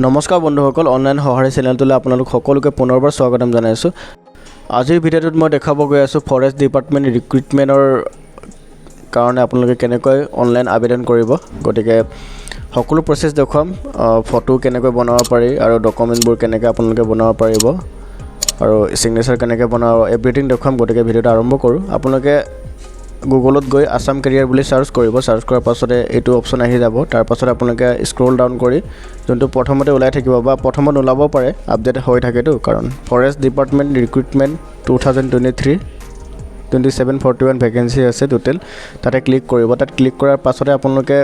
নমস্কাৰ বন্ধুসকল, অনলাইন সহাৰি চেনেলটোলৈ আপোনালোক সকলোকে পুনৰবাৰ স্বাগতম জনাইছোঁ। আজিৰ ভিডিঅ'টোত মই দেখাব গৈ আছোঁ ফৰেষ্ট ডিপাৰ্টমেণ্ট ৰিক্ৰুটমেণ্টৰ কাৰণে আপোনালোকে কেনেকৈ অনলাইন আবেদন কৰিব। গতিকে সকলো প্ৰচেছ দেখুৱাম, ফটো কেনেকৈ বনাব পাৰি আৰু ডকুমেণ্টবোৰ কেনেকৈ আপোনালোকে বনাব পাৰিব আৰু চিগনেচাৰ কেনেকৈ বনাব, এভৰিথিং দেখুৱাম। গতিকে ভিডিঅ'টো আৰম্ভ কৰোঁ। আপোনালোকে গুগলত গৈ আছাম কেৰিয়াৰ বুলি চাৰ্চ কৰিব। চাৰ্চ কৰাৰ পাছতে এইটো অপশ্যন আহি যাব। তাৰ পাছত আপোনালোকে স্ক্ৰল ডাউন কৰি যোনটো প্ৰথমতে ওলাই থাকিব বা প্ৰথমত ওলাব পাৰে, আপডেট হৈ থাকেতো, কাৰণ ফৰেষ্ট ডিপাৰ্টমেণ্ট ৰিক্ৰুটমেণ্ট 2023-2741 ভেকেঞ্চি আছে টোটেল। তাতে ক্লিক কৰিব। তাত ক্লিক কৰাৰ পাছতে আপোনালোকে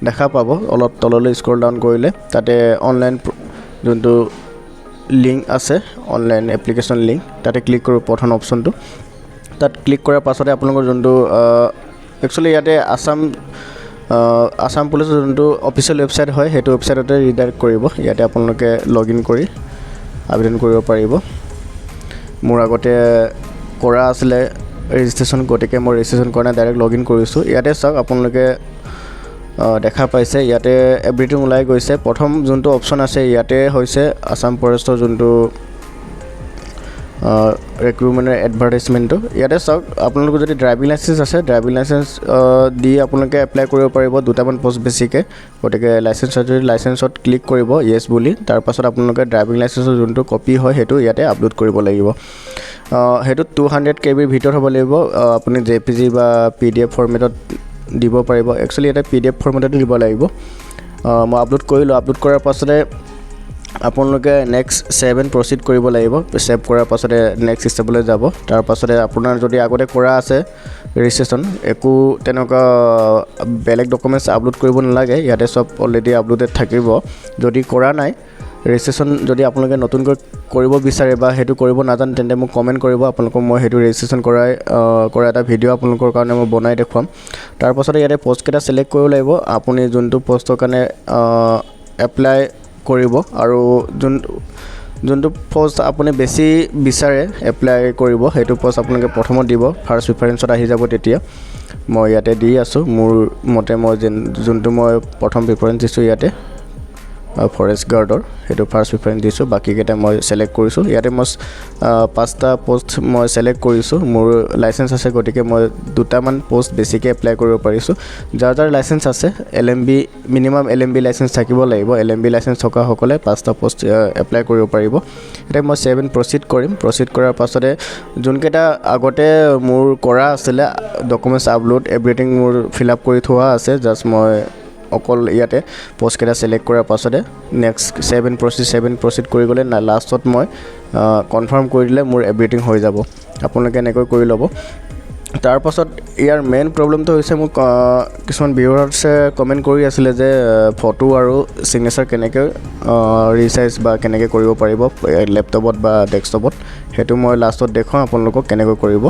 দেখা পাব অলপ তললৈ স্ক্ৰল ডাউন কৰিলে তাতে অনলাইন যোনটো লিংক আছে, অনলাইন এপ্লিকেশ্যন লিংক, তাতে ক্লিক কৰোঁ প্ৰথম অপশ্যনটো। তাত ক্লিক কৰাৰ পাছতে আপোনালোকৰ যোনটো একচুৱেলি ইয়াতে আছাম পুলিচৰ যোনটো অফিচিয়েল ৱেবছাইট হয়, সেইটো ৱেবছাইটতে ৰিডাইৰেক্ট কৰিব। ইয়াতে আপোনালোকে লগ ইন কৰি আবেদন কৰিব পাৰিব। মোৰ আগতে কৰা আছিলে ৰেজিষ্ট্ৰেশ্যন, গতিকে মই ৰেজিষ্ট্ৰেশ্যন কৰা নাই, ডাইৰেক্ট লগ ইন কৰিছোঁ। ইয়াতে চাওক, আপোনালোকে দেখা পাইছে ইয়াতে এভৰিথিং ওলাই গৈছে। প্ৰথম যোনটো অপশ্যন আছে ইয়াতে হৈছে আছাম ফৰেষ্টৰ যোনটো ৰিক্ৰুটমেণ্টৰ এডভাৰটাইজমেণ্টটো। ইয়াতে চাওক, আপোনালোকৰ যদি ড্ৰাইভিং লাইচেঞ্চ আছে, ড্ৰাইভিং লাইচেঞ্চ দি আপোনালোকে এপ্লাই কৰিব পাৰিব দুটামান পষ্ট বেছিকৈ। গতিকে লাইচেঞ্চ যদি লাইচেঞ্চত ক্লিক কৰিব য়েছ বুলি, তাৰপাছত আপোনালোকে ড্ৰাইভিং লাইচেঞ্চৰ যোনটো কপি হয় সেইটো ইয়াতে আপলোড কৰিব লাগিব। সেইটো 200 KB ভিতৰত হ'ব লাগিব। আপুনি JPG বা PDF ফৰ্মেটত দিব পাৰিব। একচুৱেলি ইয়াতে PDF ফৰ্মেটতে দিব লাগিব। মই আপলোড কৰিলোঁ। আপলোড কৰাৰ পাছতে আপোনালোকে নেক্সট ছেভ এণ্ড প্ৰচিড কৰিব লাগিব। ছেভ কৰাৰ পাছতে নেক্সট ষ্টেপলৈ যাব। তাৰ পাছতে আপোনাৰ যদি আগতে কৰা আছে ৰেজিষ্ট্ৰেশ্যন, একো তেনেকুৱা বেলেগ ডকুমেণ্টছ আপলোড কৰিব নালাগে। ইয়াতে চব অলৰেডি আপলোডেড থাকিব। যদি কৰা নাই ৰেজিষ্ট্ৰেশ্যন, যদি আপোনালোকে নতুনকৈ কৰিব বিচাৰে বা সেইটো কৰিব নাজানে, তেন্তে মোক কমেণ্ট কৰিব। আপোনালোকক মই সেইটো ৰেজিষ্ট্ৰেশ্যন কৰা এটা ভিডিঅ' আপোনালোকৰ কাৰণে মই বনাই দেখুৱাম। তাৰপাছতে ইয়াতে পষ্টকেইটা ছিলেক্ট কৰিব লাগিব। আপুনি যোনটো পষ্টৰ কাৰণে এপ্লাই কৰিব আৰু যোনটো পষ্ট আপুনি বেছি বিচাৰে এপ্লাই কৰিব, সেইটো পষ্ট আপোনালোকে প্ৰথমত দিব। ফাৰ্ষ্ট প্ৰিফাৰেঞ্চত আহি যাব। তেতিয়া মই ইয়াতে দি আছোঁ। মোৰ মতে মই যোনটো মই প্ৰথম প্ৰিফাৰেঞ্চ দিছোঁ ইয়াতে ফৰেষ্ট গাৰ্ডৰ, সেইটো ফাৰ্ষ্ট প্ৰিফাৰেঞ্চ দিছোঁ। বাকীকেইটা মই ছিলেক্ট কৰিছোঁ। ইয়াতে মই 5টা পষ্ট মই ছিলেক্ট কৰিছোঁ। মোৰ লাইচেঞ্চ আছে, গতিকে মই দুটামান পষ্ট বেছিকৈ এপ্লাই কৰিব পাৰিছোঁ। যাৰ লাইচেঞ্চ আছে, LMB মিনিমাম LMB লাইচেঞ্চ থাকিব লাগিব। LMB লাইচেঞ্চ থকাসকলে 5টা পষ্ট এপ্লাই কৰিব পাৰিব। এতিয়া মই ছেভ এণ্ড প্ৰচিড কৰিম। প্ৰচিড কৰাৰ পাছতে যোনকেইটা আগতে মোৰ কৰা আছিলে ডকুমেণ্টছ আপলোড, এভৰিথিং মোৰ ফিল আপ কৰি থোৱা আছে। জাষ্ট মই অকল ইয়াতে পষ্টকেইটা ছিলেক্ট কৰাৰ পাছতে নেক্সট ছেভ এণ্ড প্ৰচিড কৰি গ'লে লাষ্টত মই কনফাৰ্ম কৰি দিলে মোৰ এভৰিথিং হৈ যাব। আপোনালোকে এনেকৈ কৰি ল'ব। তাৰপাছত ইয়াৰ মেইন প্ৰব্লেমটো হৈছে, মোক কিছুমান ভিউৱাৰ্ছে কমেণ্ট কৰি আছিলে যে ফটো আৰু ছিগনেচাৰ কেনেকৈ ৰিচাইজ বা কেনেকৈ কৰিব পাৰিব লেপটপত বা ডেস্কটপত। সেইটো মই লাষ্টত দেখুৱাম আপোনালোকক কেনেকৈ কৰিব।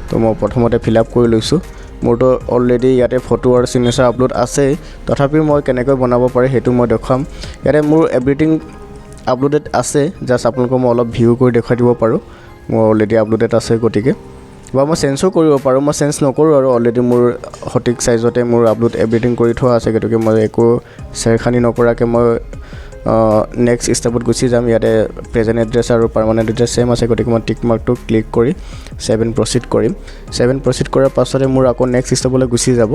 তো মই প্ৰথমতে ফিল আপ কৰি লৈছোঁ। মোৰতো অলৰেডি ইয়াতে ফটো আৰু ছিগনেচাৰ আপলোড আছেই, তথাপিও মই কেনেকৈ বনাব পাৰি সেইটো মই দেখুৱাম। ইয়াতে মোৰ এভৰিথিং আপলোডেড আছে। জাষ্ট আপোনালোকক মই অলপ ভিউ কৰি দেখুৱাই দিব পাৰোঁ। মোৰ অলৰেডি আপলোডেড আছে, গতিকে বা মই চেঞ্জো কৰিব পাৰোঁ। মই চেঞ্জ নকৰোঁ আৰু অলৰেডি মোৰ সঠিক চাইজতে মোৰ আপলোড এভৰিথিং কৰি থোৱা আছে। গতিকে মই একো চেৰখানি নকৰাকৈ মই নেক্সট ষ্টেপত গুচি যাম। ইয়াতে প্ৰেজেণ্ট এড্ৰেছ আৰু পাৰ্মানেণ্ট এড্ৰেছ ছেম আছে, গতিকে মই টিক মাৰ্কটো ক্লিক কৰি ছেভ এণ্ড প্ৰচিড কৰিম। ছেভ এণ্ড প্ৰচিড কৰাৰ পাছতে মোৰ আকৌ নেক্সট ষ্টেপলৈ গুচি যাব।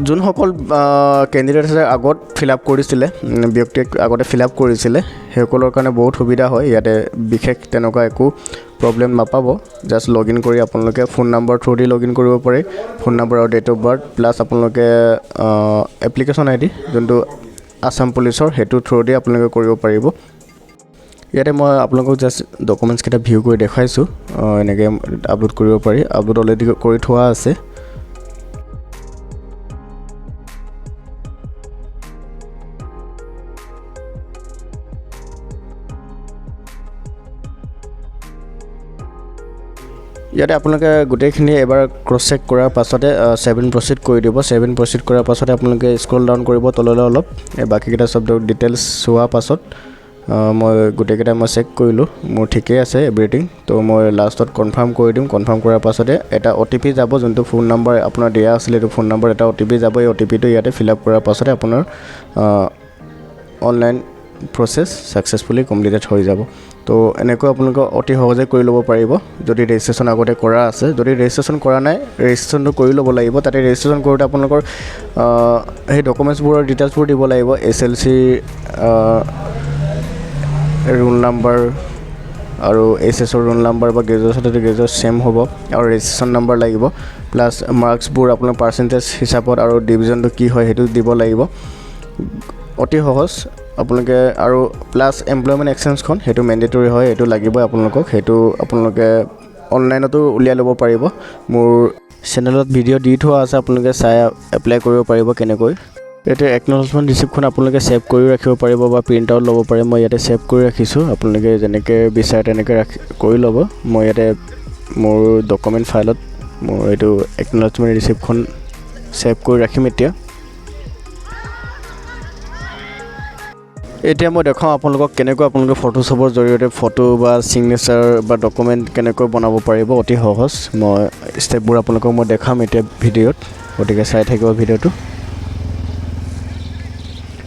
যোনসকল কেণ্ডিডেটে আগত ফিল আপ কৰিছিলে, ব্যক্তিয়ে আগতে ফিল আপ কৰিছিলে, সেইসকলৰ কাৰণে বহুত সুবিধা হয়। ইয়াতে বিশেষ তেনেকুৱা একো প্ৰব্লেম নাপাব। জাষ্ট লগ ইন কৰি আপোনালোকে phone number through the log in কৰিব পাৰে। ফোন নম্বৰ আৰু ডেট অফ বাৰ্থ প্লাছ আপোনালোকে এপ্লিকেশ্যন ID যোনটো আছাম পুলিচৰ, সেইটো থ্ৰু দি আপোনালোকে কৰিব পাৰিব। ইয়াতে মই আপোনালোকক জাষ্ট ডকুমেণ্টছকেইটা ভিউ কৰি দেখুৱাইছোঁ। এনেকৈ আপলোড কৰিব পাৰি। আপলোড অলৰেডি কৰি থোৱা আছে। ইয়াতে আপোনালোকে গোটেইখিনি এবাৰ ক্ৰছ চেক কৰাৰ পাছতে ছেভ এণ্ড প্ৰচিড কৰি দিব। ছেভ এণ্ড প্ৰচিড কৰাৰ পাছতে আপোনালোকে স্ক্ৰল ডাউন কৰিব তললৈ অলপ। বাকীকেইটা চব ডিটেইলছ চোৱাৰ পাছত মই গোটেইকেইটা মই চেক কৰিলোঁ, মোৰ ঠিকেই আছে এভৰিথিং। তো মই লাষ্টত কনফাৰ্ম কৰি দিম। কনফাৰ্ম কৰাৰ পাছতে এটা OTP যাব, যোনটো ফোন নম্বৰ আপোনাৰ দিয়া আছিলে, এইটো ফোন নম্বৰ এটা OTP যাব। এই OTPটো ইয়াতে ফিল আপ কৰাৰ পাছতে আপোনাৰ অনলাইন প্ৰচেছ ছাকচেছফুলি কমপ্লিটেড হৈ যাব তো এনেকৈ আপোনালোকে অতি সহজে কৰি ল'ব পাৰিব যদি ৰেজিষ্ট্ৰেশ্যন আগতে কৰা আছে যদি ৰেজিষ্ট্ৰেশ্যন কৰা নাই ৰেজিষ্ট্ৰেশ্যনটো কৰি ল'ব লাগিব তাতে ৰেজিষ্ট্ৰেশ্যন কৰোঁতে আপোনালোকৰ সেই ডকুমেণ্টছবোৰৰ ডিটেইলছবোৰ দিব লাগিব SLC ৰোল নাম্বাৰ আৰু HSৰ ৰোল নাম্বাৰ বা গ্ৰেজুৱেশ্যন ছেম হ'ব আৰু ৰেজিষ্ট্ৰেশ্যন নাম্বাৰ লাগিব প্লাছ মাৰ্কছবোৰ আপোনাৰ পাৰ্চেণ্টেজ হিচাপত আৰু ডিভিজনটো কি হয় সেইটো দিব লাগিব অতি সহজ আপোনালোকে আৰু প্লাছ এমপ্লয়মেণ্ট এক্সচেঞ্জখন সেইটো মেণ্ডেটৰী হয় সেইটো লাগিবই আপোনালোকক সেইটো আপোনালোকে অনলাইনতো উলিয়াই ল'ব পাৰিব মোৰ চেনেলত ভিডিঅ' দি থোৱা আছে আপোনালোকে চাই এপ্লাই কৰিব পাৰিব কেনেকৈ ইয়াতে একনলেজমেণ্ট ৰিচিপ্টখন আপোনালোকে ছেভ কৰি ৰাখিব পাৰিব বা প্ৰিণ্ট আউট ল'ব পাৰে মই ইয়াতে ছেভ কৰি ৰাখিছোঁ আপোনালোকে যেনেকৈ বিচাৰে তেনেকৈ কৰি ল'ব মই ইয়াতে মোৰ ডকুমেণ্ট ফাইলত মোৰ এইটো একনলেজমেণ্ট ৰিচিপ্টখন ছেভ কৰি ৰাখিম এতিয়া মই দেখাওঁ আপোনালোকক কেনেকৈ আপোনালোকে ফটোশ্বপৰ জৰিয়তে ফটো বা ছিগনেচাৰ বা ডকুমেণ্ট কেনেকৈ বনাব পাৰিব অতি সহজ মই ষ্টেপবোৰ আপোনালোকক মই দেখাম এতিয়া ভিডিঅ'ত গতিকে চাই থাকিব ভিডিঅ'টো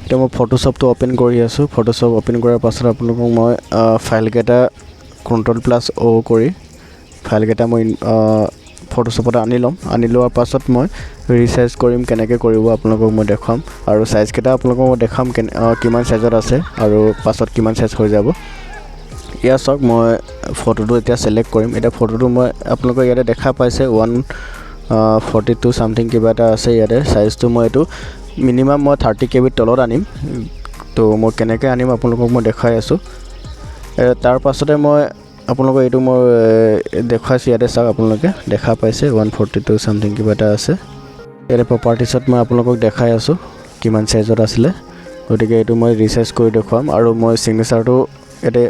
এতিয়া মই ফটোশ্বপটো অ'পেন কৰি আছোঁ ফটোশ্বপ অ'পেন কৰাৰ পাছত আপোনালোকক মই ফাইলকেইটা Ctrl+O কৰি ফাইলকেইটা মই ফটোশ্বপত আনি ল'ম আনি লোৱাৰ পাছত মই ৰিচাইজ কৰিম কেনেকৈ কৰিব আপোনালোকক মই দেখাম আৰু সাইজকেইটা আপোনালোকক মই দেখাম কিমান সাইজত আছে আৰু পাছত কিমান সাইজ হৈ যাব ইয়া চাওক মই ফটোটো এতিয়া সিলেক্ট কৰিম এটা ফটোটো মই আপোনালোকক ইয়াতে দেখা পাইছে 142 সামথিং কিবা এটা আছে ইয়াতে সাইজটো মই এটো মিনিমাম মই 30 KB তলত আনিম তো মই কেনেকৈ আনিম আপোনালোকক মই দেখাই আছোঁ তাৰ পাছতে মই আপোনালোকক এইটো মই দেখাইছোঁ ইয়াতে চাওক আপোনালোকে দেখা পাইছে 142 সামথিং কিবা এটা আছে ইয়াতে প্ৰপাৰ্টিছত মই আপোনালোকক দেখাই আছোঁ কিমান সাইজত আছিলে গতিকে এইটো মই ৰিচাইজ কৰি দেখুৱাম আৰু মই সিগনেচাৰটো ইয়াতে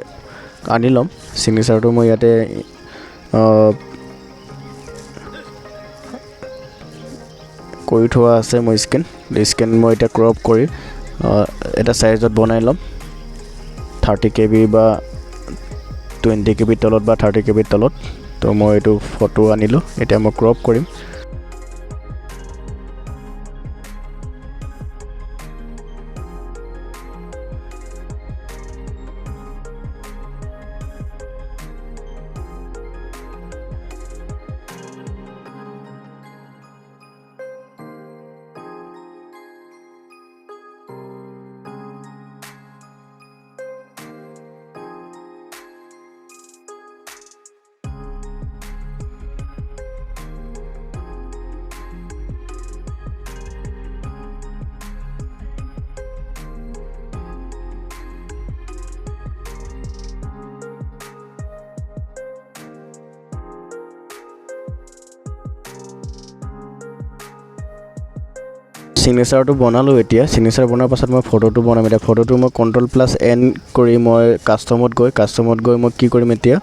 আনি ল'ম সিগনেচাৰটো মই ইয়াতে কৰি থোৱা আছে মই স্কেন মই এটা ক্ৰপ কৰি এটা সাইজত বনাই ল'ম 30 KB বা 20 KB তলত বা 30 KB তলত তো মই এইটো ফটো আনিলোঁ এতিয়া মই ক্ৰপ কৰিম সিগনেচাৰটো বনালোঁ এতিয়া সিগনেচাৰ বনাৰ পাছত মই ফটোটো বনাম এতিয়া ফটোটো মই Ctrl+N কৰি মই কাষ্টমত গৈ মই কি কৰিম এতিয়া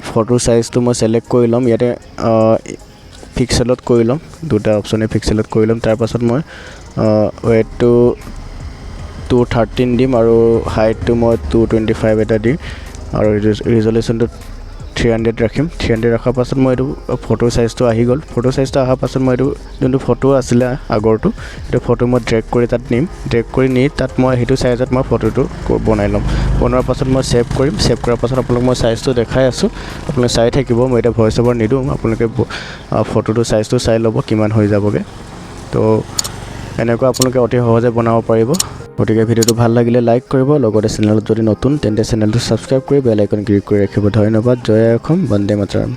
ফটো সাইজটো মই সিলেক্ট কৰি ল'ম ইয়াতে পিক্সেলত কৰি ল'ম দুটা অপচনে পিক্সেলত কৰি ল'ম তাৰ পাছত মই ওয়েটটো 213 দিম আৰু হাইটটো মই 225 এটা দিম আৰু ৰিজলিউশনটো 300 ৰাখিম 300 ৰাখাৰ পাছত মই এইটো ফটো সাইজটো আহি গ'ল ফটো সাইজটো অহাৰ পাছত মই এইটো যোনটো ফটো আছিলে আগৰটো এইটো ফটো মই ড্ৰেগ কৰি তাত নিম ড্ৰেগ কৰি নি তাত মই সেইটো সাইজত মই ফটোটো বনাই ল'ম বনোৱাৰ পাছত মই সেভ কৰিম সেভ কৰাৰ পাছত আপোনালোক মই সাইজটো দেখাই আছোঁ আপোনালোকে চাই থাকিব মই এটা ভইচ ওভাৰ নিদিওঁ আপোনালোকে ফটোটো সাইজটো চাই ল'ব কিমান হৈ যাবগে তো এনেকুৱা আপোনালোকে অতি সহজে বনাব পাৰিব গতিকে ভিডিঅ'টো ভাল লাগিলে লাইক কৰিব লগতে চেনেলত যদি নতুন তেন্তে চেনেলটো সাবস্ক্ৰাইব কৰি বেল আইকন ক্লিক কৰি ৰাখিব ধন্যবাদ জয় অসম বন্দে মাতৰম